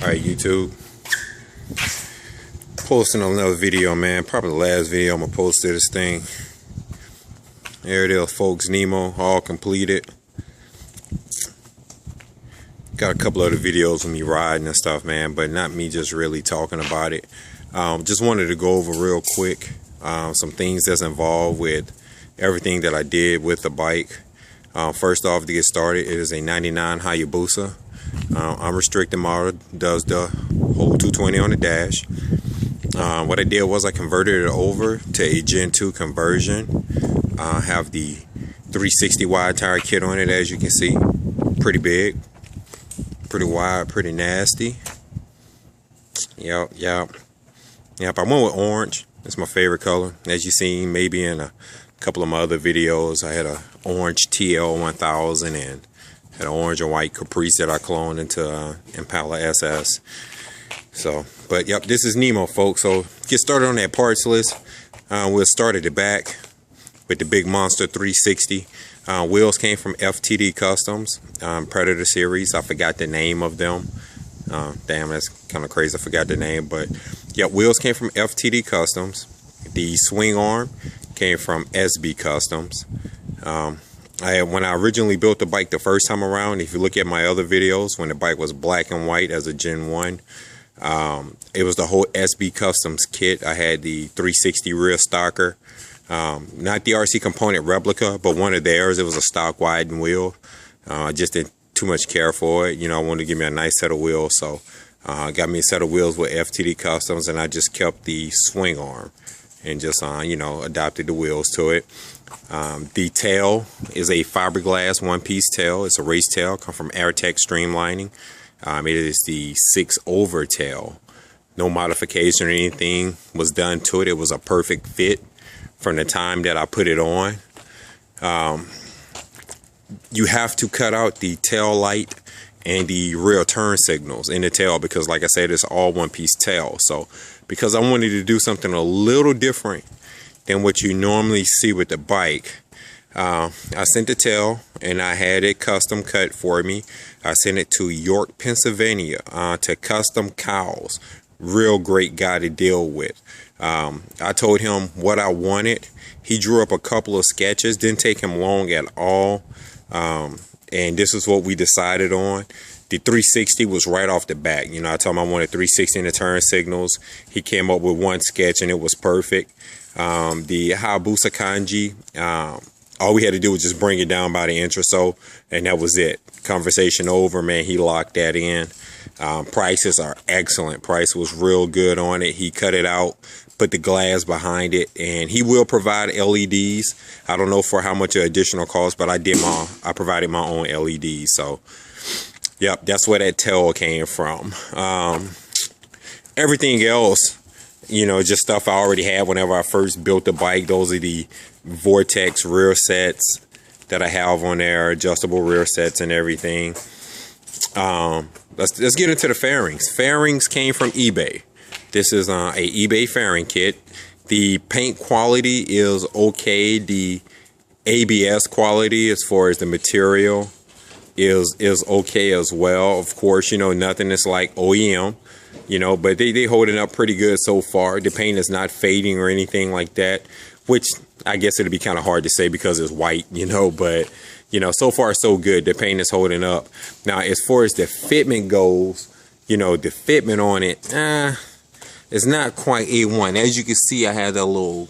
Alright, YouTube. Posting another video, man. Probably the last video I'm gonna post to this thing. There it is, folks. Nemo, all completed. Got a couple other videos of me riding and stuff, man, but not me just really talking about it. Just wanted to go over real quick some things that's involved with everything that I did with the bike. First off, to get started, it is a 99 Hayabusa. Unrestricted model, does the whole 220 on the dash. What I did was I converted it over to a Gen 2 conversion. Have the 360 wide tire kit on it, as you can see. Pretty big, pretty wide, pretty nasty. Yep. I went with orange. It's my favorite color. As you seen, maybe in a couple of my other videos, I had a orange TL1000 and had an orange and white Caprice that I cloned into Impala SS. So, but yep, this is Nemo, folks. So get started on that parts list. We'll start at the back with the big monster 360. Wheels came from FTD Customs, Predator series. I forgot the name of them. Damn, that's kind of crazy. I forgot the name, but yeah, wheels came from FTD Customs. The swing arm came from SB Customs. When I originally built the bike the first time around, if you look at my other videos, when the bike was black and white as a Gen 1, it was the whole SB Customs kit. I had the 360 rear stocker, not the RC component replica, but one of theirs. It was a stock widened wheel. I just didn't too much care for it. You know, I wanted to give me a nice set of wheels, so got me a set of wheels with FTD Customs, and I just kept the swing arm and just you know, adapted the wheels to it. The tail is a fiberglass one-piece tail. It's a race tail, come from Airtech Streamlining. It is the 6-over tail. No modification or anything was done to it. It was a perfect fit from the time that I put it on. You have to cut out the tail light and the rear turn signals in the tail because, like I said, it's all one-piece tail. So because I wanted to do something a little different than what you normally see with the bike, I sent the tail and I had it custom cut for me. I sent it to York, Pennsylvania, to Custom Cows. Real great guy to deal with. I told him what I wanted. He drew up a couple of sketches. Didn't take him long at all. And this is what we decided on. The 360 was right off the bat. You know, I told him I wanted 360 in the turn signals. He came up with one sketch and it was perfect. The Hayabusa kanji, all we had to do was just bring it down by the inch or so, and that was it. Conversation over, man. He locked that in. Prices are excellent. Price was real good on it. He cut it out, put the glass behind it, and he will provide LEDs. I don't know for how much additional cost, but I provided my own LEDs. So yep, that's where that tail came from. Everything else, you know, just stuff I already had whenever I first built the bike. Those are the Vortex rear sets that I have on there, adjustable rear sets and everything. Let's get into the fairings. Fairings came from eBay. This is a eBay fairing kit. The paint quality is okay. The ABS quality, as far as the material, is okay as well. Of course, you know, nothing is like OEM, you know, but they holding up pretty good so far. The paint is not fading or anything like that, which I guess it'd be kind of hard to say because it's white, you know, but you know, so far so good. The paint is holding up. Now, as far as the fitment goes, you know, the fitment on it, it's not quite A1. As you can see, I had a little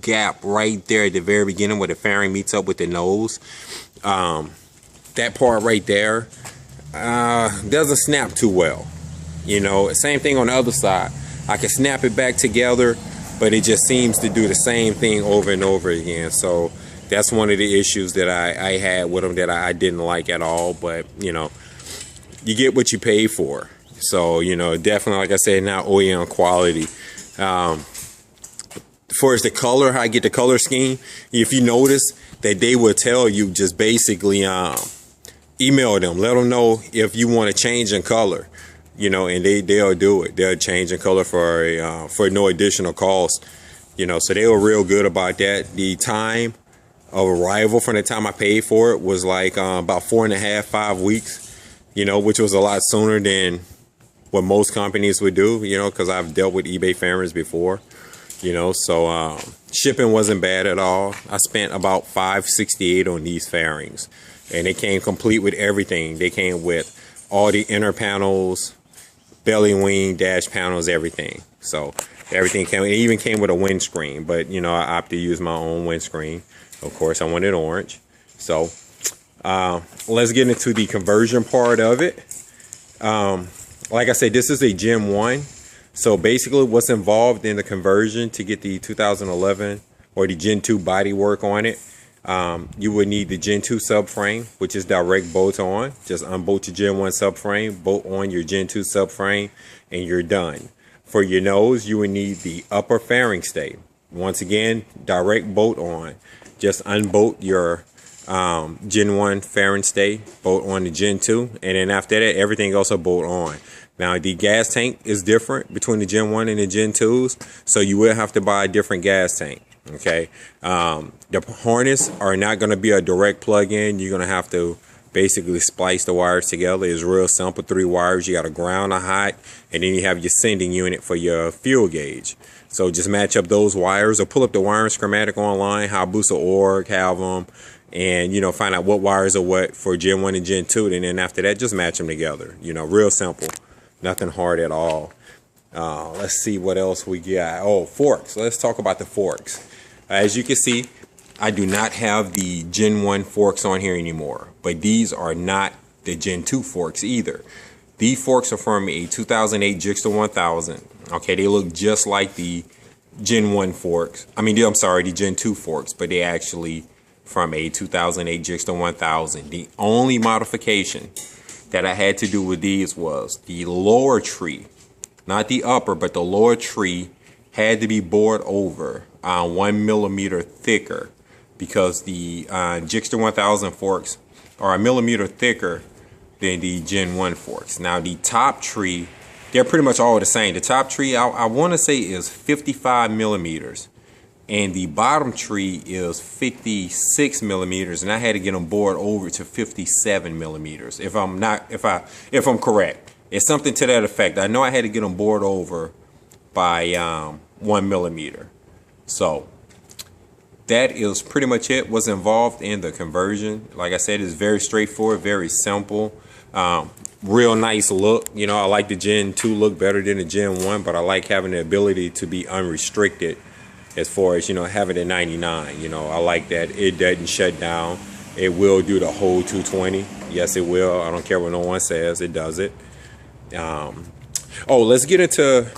gap right there at the very beginning where the fairing meets up with the nose. That part right there doesn't snap too well. You know, same thing on the other side. I can snap it back together, but it just seems to do the same thing over and over again. So that's one of the issues that I had with them that I didn't like at all. But, you know, you get what you pay for. So, you know, definitely, like I said, not OEM quality. As far as the color, how I get the color scheme, if you notice that they will tell you, just basically email them, let them know if you want to change in color, you know, and they'll do it. They'll change in color for no additional cost, you know. So they were real good about that. The time of arrival from the time I paid for it was like about 4.5, 5 weeks, you know, which was a lot sooner than what most companies would do, you know, because I've dealt with eBay fairings before, you know, so shipping wasn't bad at all. I spent about $568 on these fairings, and they came complete with everything. They came with all the inner panels, belly wing, dash panels, everything. So everything came. It even came with a windscreen, but you know, I opted to use my own windscreen. Of course, I wanted orange. So let's get into the conversion part of it. Like I said, this is a Gen 1. So basically what's involved in the conversion to get the 2011 or the Gen 2 body work on it, you would need the Gen 2 subframe, which is direct bolt on. Just unbolt your Gen 1 subframe, bolt on your Gen 2 subframe, and you're done. For your nose, you would need the upper fairing stay. Once again, direct bolt on. Just unbolt your Gen 1 fairing stay, bolt on the Gen 2, and then after that, everything else will bolt on. Now, the gas tank is different between the Gen 1 and the Gen 2s, so you will have to buy a different gas tank. Okay, the harness are not going to be a direct plug-in. You're going to have to basically splice the wires together. It's real simple. 3 wires. You got a ground, a hot, and then you have your sending unit for your fuel gauge. So just match up those wires, or pull up the wiring schematic online. Hayabusa.org have them, and you know, find out what wires are what for Gen 1 and Gen 2. And then after that, just match them together. You know, real simple. Nothing hard at all. Let's see what else we got. Oh, forks. Let's talk about the forks. As you can see, I do not have the Gen 1 forks on here anymore, but these are not the Gen 2 forks either. These forks are from a 2008 Jigster 1000. Okay, they look just like the Gen 1 forks. I'm sorry, the Gen 2 forks, but they actually from a 2008 Jigster 1000. The only modification that I had to do with these was the lower tree, not the upper, but the lower tree had to be bored over 1 millimeter thicker, because the Jigster 1000 forks are a millimeter thicker than the Gen 1 forks. Now the top tree, they're pretty much all the same. The top tree, I want to say, is 55 millimeters, and the bottom tree is 56 millimeters, and I had to get them bored over to 57 millimeters. If I'm correct, it's something to that effect. I know I had to get them bored over by 1 millimeter. So that is pretty much it. What's involved in the conversion, like I said, is very straightforward, very simple. Real nice look. You know, I like the Gen 2 look better than the Gen 1, but I like having the ability to be unrestricted as far as, you know, having a 99. You know, I like that it doesn't shut down. It will do the whole 220. Yes, it will. I don't care what no one says. It does it. Oh, let's get into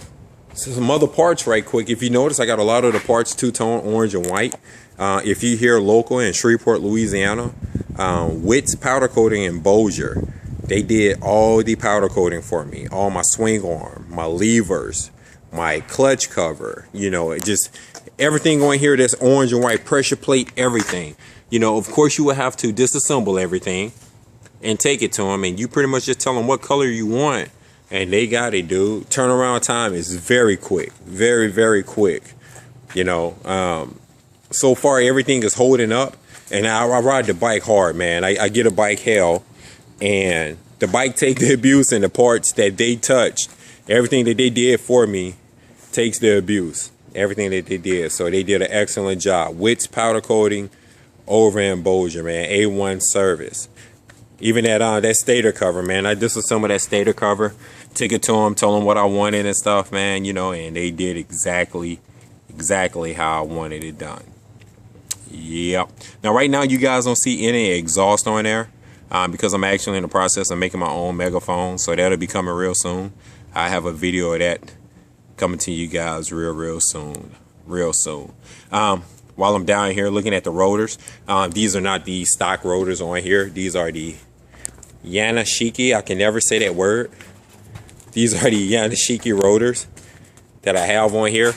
some other parts right quick. If you notice, I got a lot of the parts two-tone, orange and white. If you hear local in Shreveport, Louisiana, Witt's Powder Coating in Bossier, they did all the powder coating for me. All my swing arm, my levers, my clutch cover, you know, it just everything on here that's orange and white, pressure plate, everything. You know, of course, you will have to disassemble everything and take it to them, and you pretty much just tell them what color you want, and they got it, dude. Turnaround time is very quick, very, very quick. You know, so far everything is holding up, and I ride the bike hard, man. I get a bike hell, and the bike take the abuse, and the parts that they touched, everything that they did for me takes the abuse. Everything that they did. So they did an excellent job. Witt's Powder Coating over in Bossier, man. A1 service. Even that stator cover, man. I disassembled that stator cover, took it to them, told them what I wanted and stuff, man. You know, and they did exactly how I wanted it done. Yep. Now, right now, you guys don't see any exhaust on there because I'm actually in the process of making my own megaphone. So that'll be coming real soon. I have a video of that coming to you guys real soon. While I'm down here looking at the rotors, these are not the stock rotors on here. These are the Yanashiki. I can never say that word. These are the Yanashiki rotors that I have on here.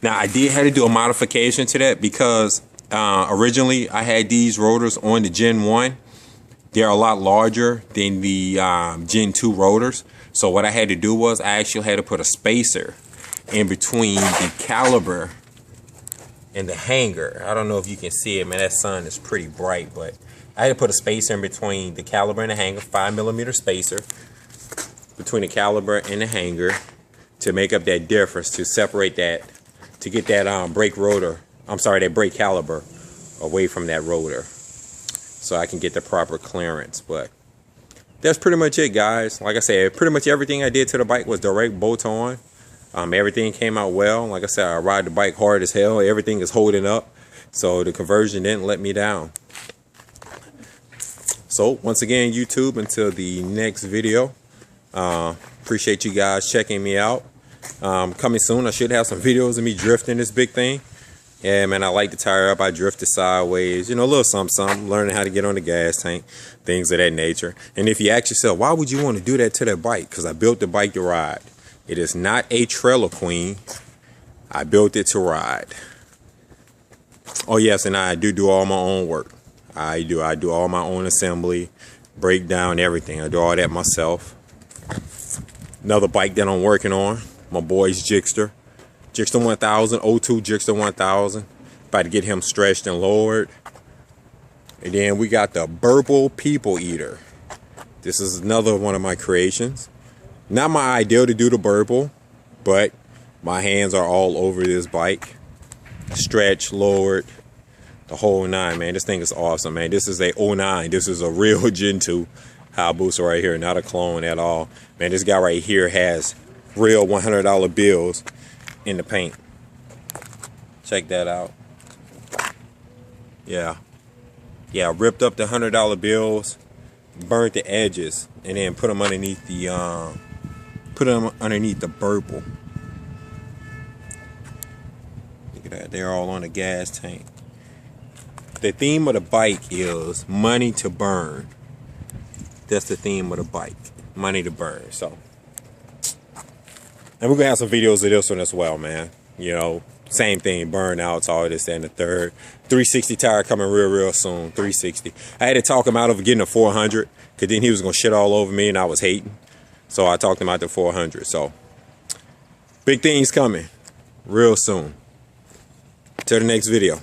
Now, I did have to do a modification to that because originally I had these rotors on the Gen 1. They're a lot larger than the Gen 2 rotors. So what I had to do was I actually had to put a spacer in between the caliber and the hanger. I don't know if you can see it, man. That sun is pretty bright, but I had to put a spacer in between the caliber and the hanger, 5 millimeter spacer. between the caliper and the hanger to make up that difference, to separate that, to get that brake rotor, that brake caliper away from that rotor, so I can get the proper clearance. But that's pretty much it, guys. Like I said, pretty much everything I did to the bike was direct bolt on. Everything came out well. Like I said, I ride the bike hard as hell. Everything is holding up, so the conversion didn't let me down. So once again, YouTube, until the next video, appreciate you guys checking me out. Coming soon, I should have some videos of me drifting this big thing. Yeah, man, I like to tire up. I drifted sideways, you know, a little something, learning how to get on the gas tank, things of that nature. And if you ask yourself, why would you want to do that to that bike? Because I built the bike to ride. It is not a trailer queen. I built it to ride. Oh, yes, and I do all my own work. I do all my own assembly, breakdown, everything. I do all that myself. Another bike that I'm working on, my boy's Jigster 1000, 02 Jigster 1000. About to get him stretched and lowered. And then we got the Burble People Eater. This is another one of my creations. Not my ideal to do the burble, but my hands are all over this bike. Stretched, lowered, the whole nine, man. This thing is awesome, man. This is a 09. This is a real Gen 2 Hayabusa right here, not a clone at all. Man, this guy right here has real $100 bills in the paint. Check that out. Yeah, ripped up the $100 bills, burnt the edges, and then put them underneath the burble. Look at that, they're all on the gas tank. The theme of the bike is money to burn. That's the theme of the bike, money to burn. So, and we're gonna have some videos of this one as well, man. You know, same thing, burnouts, all this and the third. 360 tire coming real soon. 360. I had to talk him out of getting a 400, because then he was gonna shit all over me and I was hating. So I talked him out to 400. So big things coming real soon. Till the next video.